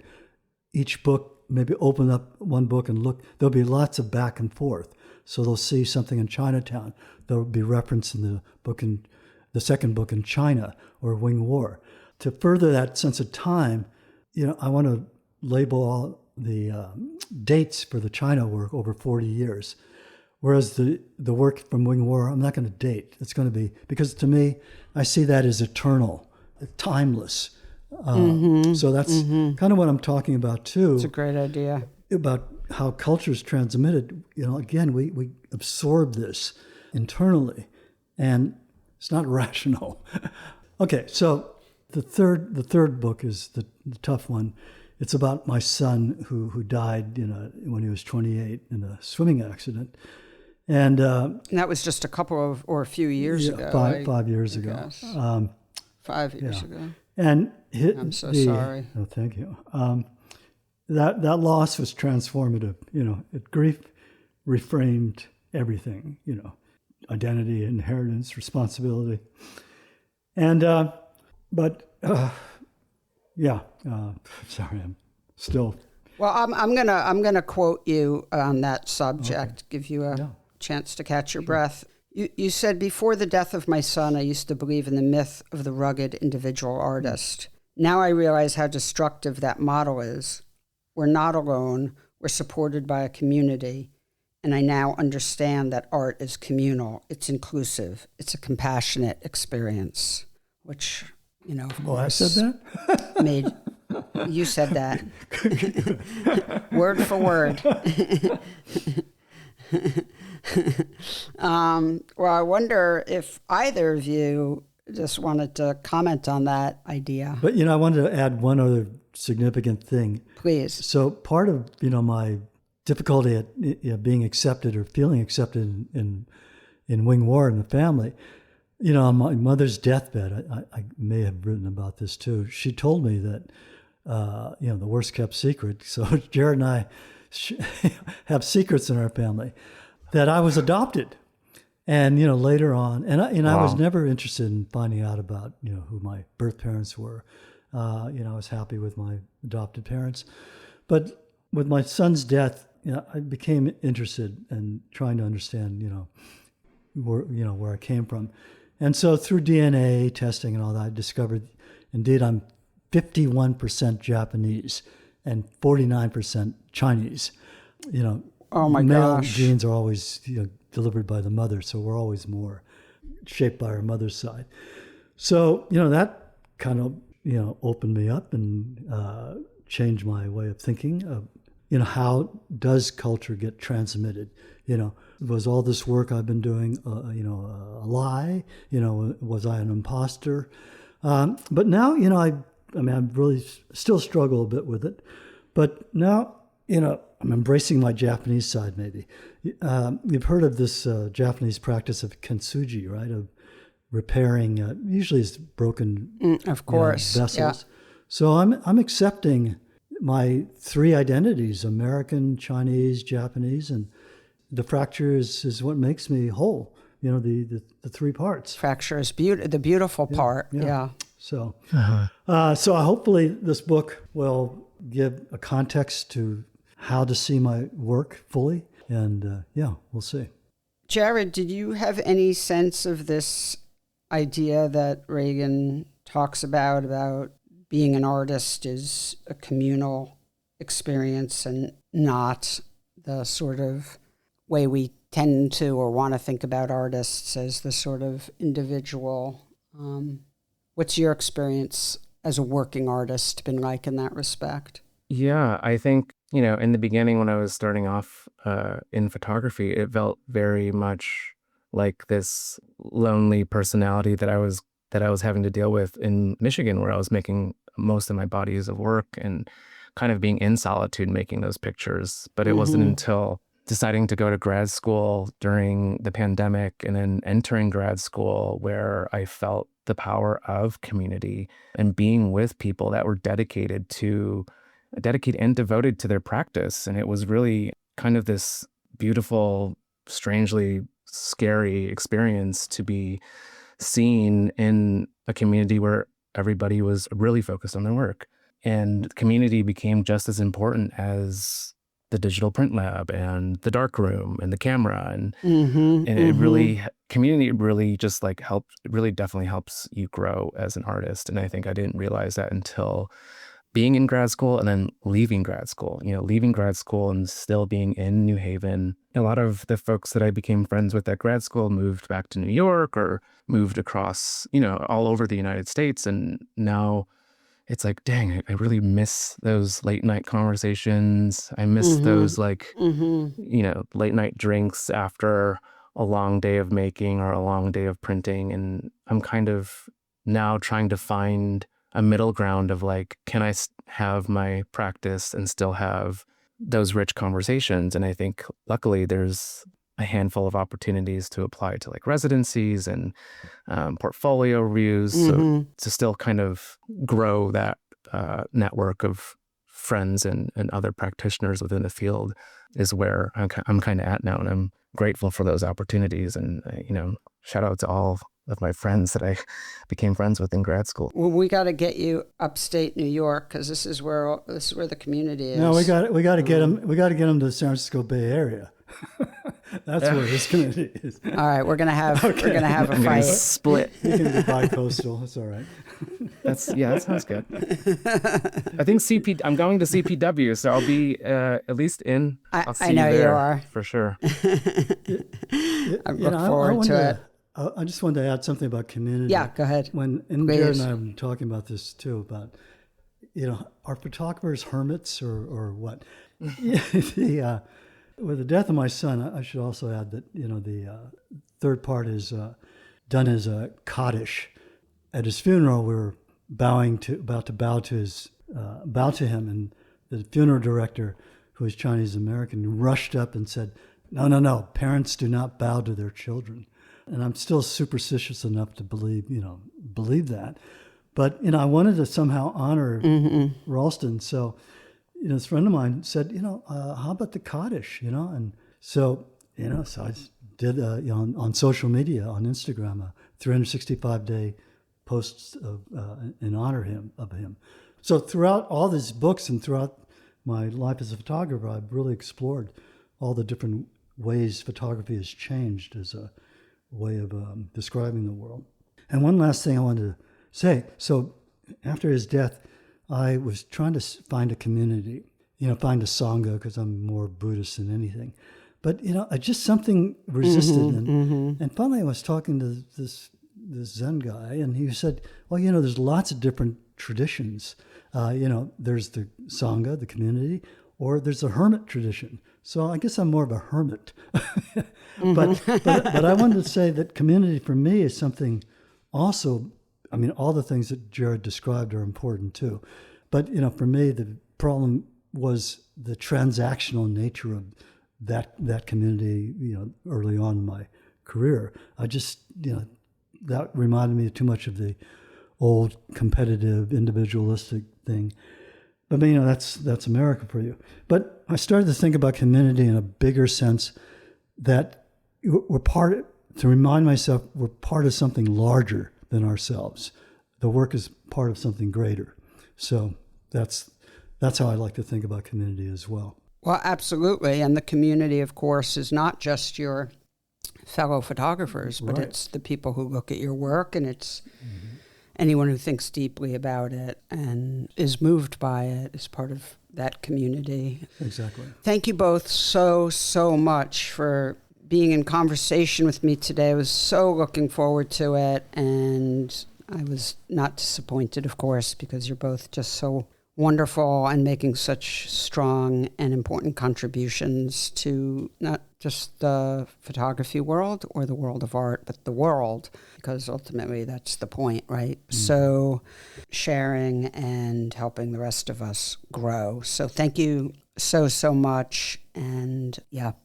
each book, maybe open up one book and look. There'll be lots of back and forth. So they'll see something in Chinatown. There'll be reference in the second book in China or Wing War. To further that sense of time, I want to label all the dates for the China work over 40 years. Whereas the work from Wing War, I'm not going to date. It's going to be, because to me, I see that as eternal, timeless. So that's kind of what I'm talking about too. It's a great idea. About how culture is transmitted. Again, we absorb this internally, and it's not rational. Okay, so the third book is the tough one. It's about my son who died when he was 28 in a swimming accident. And that was just a few years ago. 5 years ago. 5 years ago. And I'm so sorry. Oh, thank you. That loss was transformative. Grief reframed everything. identity, inheritance, responsibility. And, sorry, I'm still. Well, I'm gonna quote you on that subject, give you a chance to catch your breath. You said, before the death of my son, I used to believe in the myth of the rugged individual artist. Now I realize how destructive that model is. We're not alone. We're supported by a community. And I now understand that art is communal. It's inclusive. It's a compassionate experience, which, of course. I said that? You said that. Word for word. Well, I wonder if either of you just wanted to comment on that idea. But, I wanted to add one other significant thing. Please. So part of, my difficulty at being accepted or feeling accepted in Wing War in the family, on my mother's deathbed, I may have written about this too. She told me that, the worst kept secret. So Jarod and I have secrets in our family, that I was adopted. And, later on, and I was never interested in finding out about, who my birth parents were. I was happy with my adopted parents. But with my son's death, I became interested in trying to understand, where I came from. And so through DNA testing and all that, I discovered, indeed, I'm 51% Japanese and 49% Chinese. Oh my male gosh. genes are always delivered by the mother, so we're always more shaped by our mother's side. So that kind of opened me up and changed my way of thinking of how does culture get transmitted? Was all this work I've been doing a lie? Was I an imposter? But now I really still struggle a bit with it, but now I'm embracing my Japanese side, maybe. You've heard of this Japanese practice of kintsugi, right? Of repairing, usually it's broken of course. vessels. Yeah. So I'm accepting my three identities, American, Chinese, Japanese, and the fracture is what makes me whole, the three parts. Fracture is the beautiful part. Yeah. So, so hopefully this book will give a context to how to see my work fully. And we'll see. Jarod, did you have any sense of this idea that Reagan talks about being an artist is a communal experience and not the sort of way we tend to or want to think about artists as the sort of individual? What's your experience as a working artist been like in that respect? Yeah, I think, in the beginning when I was starting off in photography, it felt very much like this lonely personality that I was having to deal with in Michigan, where I was making most of my bodies of work and kind of being in solitude making those pictures. But it wasn't until deciding to go to grad school during the pandemic and then entering grad school where I felt the power of community and being with people that were dedicated and devoted to their practice. And it was really kind of this beautiful, strangely scary experience to be seen in a community where everybody was really focused on their work. And community became just as important as the digital print lab and the dark room and the camera. And it really, community really just definitely helps you grow as an artist. And I think I didn't realize that until being in grad school and then leaving grad school, leaving grad school and still being in New Haven. A lot of the folks that I became friends with at grad school moved back to New York or moved across, all over the United States. And now it's like, dang, I really miss those late night conversations. I miss those late night drinks after a long day of making or a long day of printing. And I'm kind of now trying to find a middle ground of can I have my practice and still have those rich conversations? And I think luckily there's a handful of opportunities to apply to residencies and portfolio reviews. So to still kind of grow that network of friends and other practitioners within the field is where I'm kind of at now. And I'm grateful for those opportunities. And, shout out to all of my friends that I became friends with in grad school. Well, we got to get you upstate New York, because this is where the community is. No, we got to get them. We got to get them to the San Francisco Bay Area. That's where this community is. All right, we're gonna have a fight. Split. You can be bi-coastal. That's all right. That sounds good. I think I'm going to CPW, so I'll be at least in. I'll see I know you there, you are for sure. I look forward to it. I just wanted to add something about community. Yeah, go ahead. Jarod and I have been talking about this too, about, are photographers hermits or what? With the death of my son, I should also add that, the third part is done as a Kaddish. At his funeral, we were about to bow to him, and the funeral director, who was Chinese American, rushed up and said, No, parents do not bow to their children. And I'm still superstitious enough to believe that. But, I wanted to somehow honor Ralston. So, this friend of mine said, how about the Kaddish, And so, so I did, on social media, on Instagram, a 365-day posts in honor of him. So throughout all these books and throughout my life as a photographer, I've really explored all the different ways photography has changed as a way of describing the world. And one last thing I wanted to say. So after his death, I was trying to find a community, find a Sangha, because I'm more Buddhist than anything. But, just something resisted. And finally I was talking to this Zen guy, and he said, well, there's lots of different traditions. There's the Sangha, the community, or there's a hermit tradition. So I guess I'm more of a hermit. but I wanted to say that community for me is something also, all the things that Jarod described are important too. But, for me, the problem was the transactional nature of that community, early on in my career. I just, that reminded me too much of the old competitive, individualistic thing. But, that's America for you. But I started to think about community in a bigger sense, that to remind myself, we're part of something larger than ourselves. The work is part of something greater. So that's how I like to think about community as well. Well, absolutely. And the community, of course, is not just your fellow photographers, but it's the people who look at your work, and it's anyone who thinks deeply about it and is moved by it is part of that community. Exactly. Thank you both so much for being in conversation with me today. I was so looking forward to it, and I was not disappointed, of course, because you're both just so wonderful and making such strong and important contributions to not just the photography world or the world of art, but the world, because ultimately that's the point, right? So sharing and helping the rest of us grow. So thank you so much, and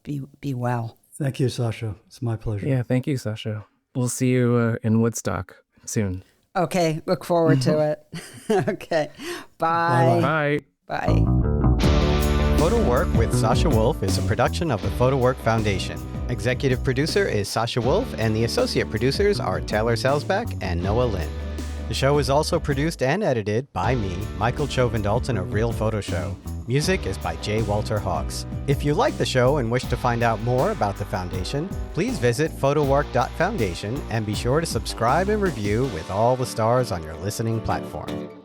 be well. Thank you, Sasha. It's my pleasure. Yeah, thank you, Sasha. We'll see you in Woodstock soon. Okay, look forward to it. Okay, bye. Bye. Bye. PhotoWork with Sasha Wolf is a production of the PhotoWork Foundation. Executive producer is Sasha Wolf, and the associate producers are Taylor Salzback and Noah Lynn. The show is also produced and edited by me, Michael Chauvin-Dalton of Real Photo Show. Music is by J. Walter Hawks. If you like the show and wish to find out more about the Foundation, please visit photowork.foundation and be sure to subscribe and review with all the stars on your listening platform.